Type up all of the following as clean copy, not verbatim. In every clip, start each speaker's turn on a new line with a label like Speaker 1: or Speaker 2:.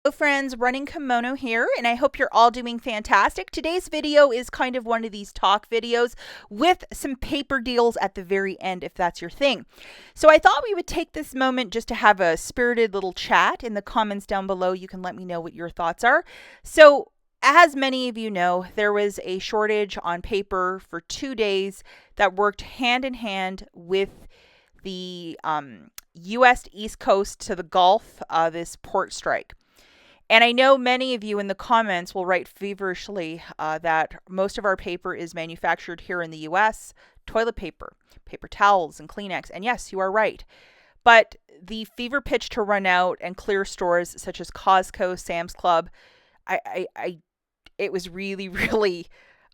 Speaker 1: Hello friends, Running Kimono here, and I hope you're all doing fantastic. Today's video is kind of one of these talk videos with some paper deals at the very end, if that's your thing. So I thought we would take this moment just to have a spirited little chat. In the comments down below, you can let me know what your thoughts are. So as many of you know, there was a shortage on paper for 2 days that worked hand in hand with the U.S. East Coast to the Gulf, this port strike. And I know many of you in the comments will write feverishly that most of our paper is manufactured here in the US, toilet paper, paper towels, and Kleenex. And yes, you are right. But the fever pitch to run out and clear stores such as Costco, Sam's Club, it was really, really,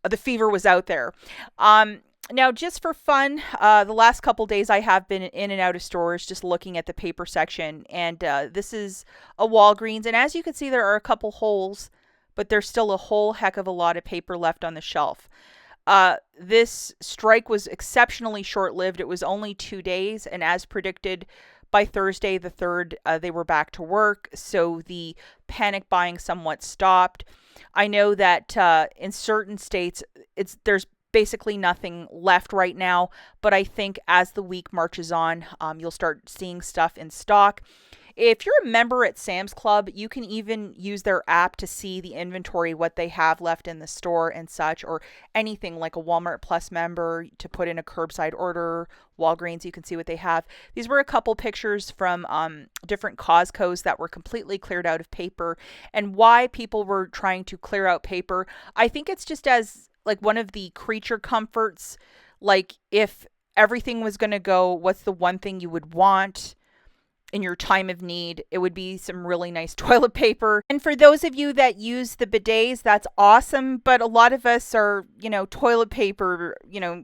Speaker 1: the fever was out there. Now, just for fun, the last couple days I have been in and out of stores just looking at the paper section. And this is a Walgreens. And as you can see, there are a couple holes, but there's still a whole heck of a lot of paper left on the shelf. This strike was exceptionally short-lived. It was only 2 days. And as predicted, by Thursday the 3rd, they were back to work. So the panic buying somewhat stopped. I know that in certain states, there's basically nothing left right now, but I think as the week marches on, you'll start seeing stuff in stock. If you're a member at Sam's Club, you can even use their app to see the inventory, what they have left in the store and such, or anything like a Walmart Plus member to put in a curbside order. Walgreens, you can see what they have. These were a couple pictures from different Costco's that were completely cleared out of paper, and why people were trying to clear out paper. I think it's just as like one of the creature comforts. Like if everything was going to go, what's the one thing you would want in your time of need? It would be some really nice toilet paper. And for those of you that use the bidets, that's awesome. But a lot of us are, toilet paper,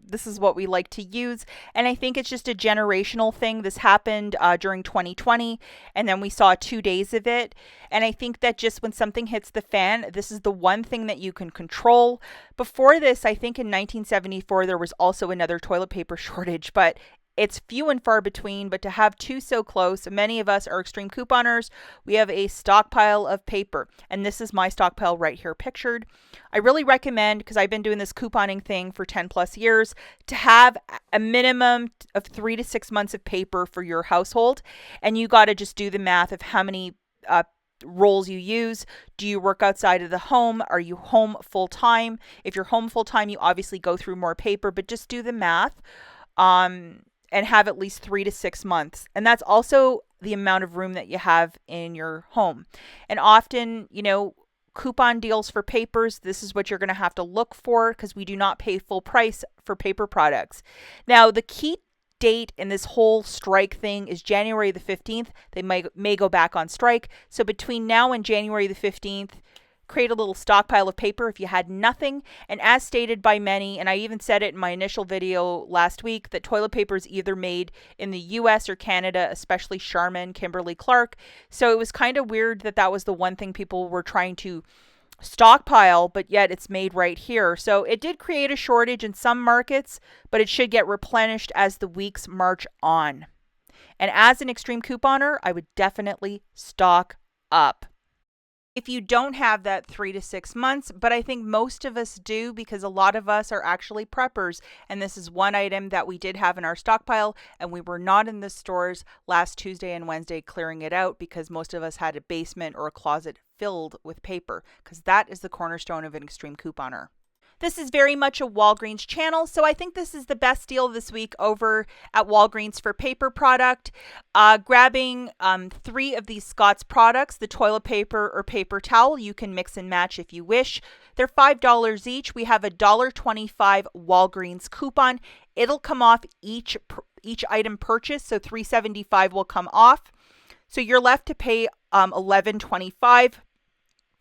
Speaker 1: this is what we like to use. And I think it's just a generational thing. This happened during 2020, and then we saw 2 days of it. And I think that just when something hits the fan, this is the one thing that you can control. Before this, I think in 1974, there was also another toilet paper shortage, but it's few and far between. But to have two so close, many of us are extreme couponers. We have a stockpile of paper, and this is my stockpile right here pictured. I really recommend, because I've been doing this couponing thing for 10 plus years, to have a minimum of 3 to 6 months of paper for your household. And you got to just do the math of how many rolls you use. Do you work outside of the home? Are you home full time? If you're home full time, you obviously go through more paper, but just do the math. And have at least 3 to 6 months. And that's also the amount of room that you have in your home. And often, coupon deals for papers, this is what you're going to have to look for, because we do not pay full price for paper products. Now, the key date in this whole strike thing is January the 15th. They may go back on strike. So between now and January the 15th, create a little stockpile of paper if you had nothing. And as stated by many, and I even said it in my initial video last week, that toilet paper is either made in the US or Canada, especially Charmin, Kimberly-Clark. So it was kind of weird that that was the one thing people were trying to stockpile, but yet it's made right here. So it did create a shortage in some markets, but it should get replenished as the weeks march on. And as an extreme couponer, I would definitely stock up. If you don't have that 3 to 6 months, but I think most of us do, because a lot of us are actually preppers. And this is one item that we did have in our stockpile, and we were not in the stores last Tuesday and Wednesday clearing it out, because most of us had a basement or a closet filled with paper, because that is the cornerstone of an extreme couponer. This is very much a Walgreens channel, so I think this is the best deal this week over at Walgreens for paper product. Grabbing 3 of these Scott's products, the toilet paper or paper towel, you can mix and match if you wish. They're $5 each. We have a $1.25 Walgreens coupon. It'll come off each item purchase, so $3.75 will come off. So you're left to pay $11.25.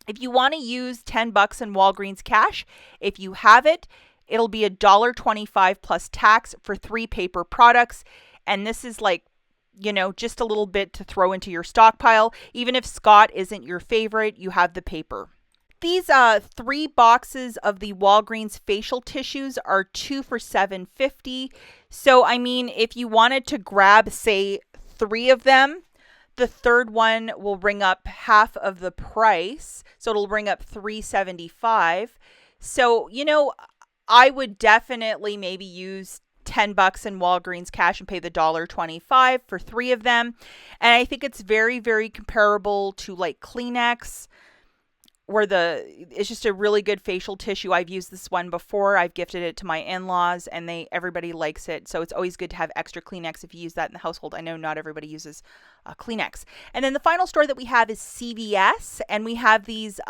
Speaker 1: If you want to use $10 in Walgreens cash, if you have it, it'll be $1.25 plus tax for 3 paper products. And this is like, just a little bit to throw into your stockpile. Even if Scott isn't your favorite, you have the paper. These 3 boxes of the Walgreens facial tissues are 2 for $7.50. So, I mean, if you wanted to grab, say, 3 of them, The third one will bring up half of the price, so it'll bring up $3.75. So, I would definitely maybe use $10 in Walgreens cash and pay the $1.25 for 3 of them. And I think it's very, very comparable to like Kleenex, where it's just a really good facial tissue. I've used this one before. I've gifted it to my in-laws and everybody likes it. So it's always good to have extra Kleenex if you use that in the household. I know not everybody uses Kleenex. And then the final store that we have is CVS, and we have these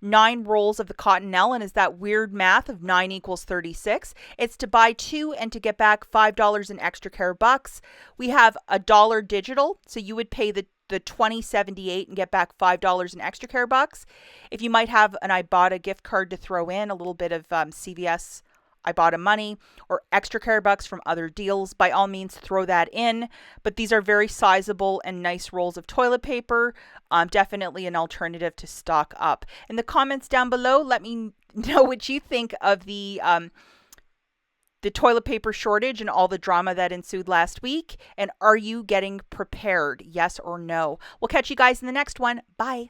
Speaker 1: 9 rolls of the Cottonelle, and is that weird math of 9 equals 36. It's to buy 2 and to get back $5 in extra care bucks. We have $1 digital, so you would pay the $20.78 and get back $5 in extra care bucks. If you might have an IBOTTA gift card to throw in, a little bit of CVS IBOTTA money or extra care bucks from other deals, by all means throw that in. But these are very sizable and nice rolls of toilet paper. Definitely an alternative to stock up. In the comments down below, let me know what you think of the toilet paper shortage and all the drama that ensued last week. And are you getting prepared? Yes or no? We'll catch you guys in the next one. Bye.